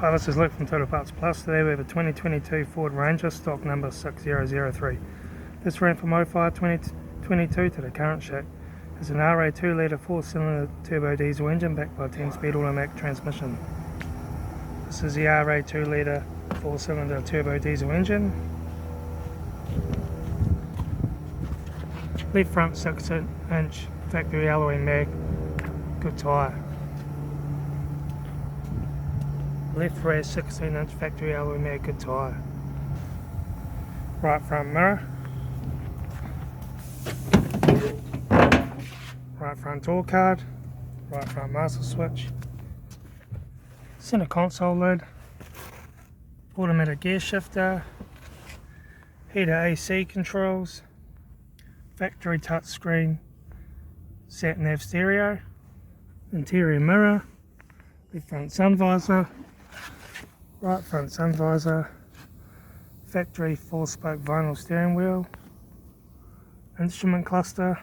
Hi, this is Luke from Total Parts Plus. Today we have a 2022 Ford Ranger, stock number 6003. This ran from 05 2022 to the current shape. It's an RWD Litre 4-cylinder turbo diesel engine backed by a 10-speed automatic transmission. This is the RWD Litre 4-cylinder turbo diesel engine. Left front 6-inch factory alloy mag, good tyre. Left rear 16-inch factory alloy mag, good tyre. Right front mirror. Right front door card. Right front master switch. Centre console lid. Automatic gear shifter. Heater AC controls. Factory touch screen. Satnav stereo. Interior mirror. Left front sun visor. Right front sun visor, factory 4-spoke vinyl steering wheel, instrument cluster,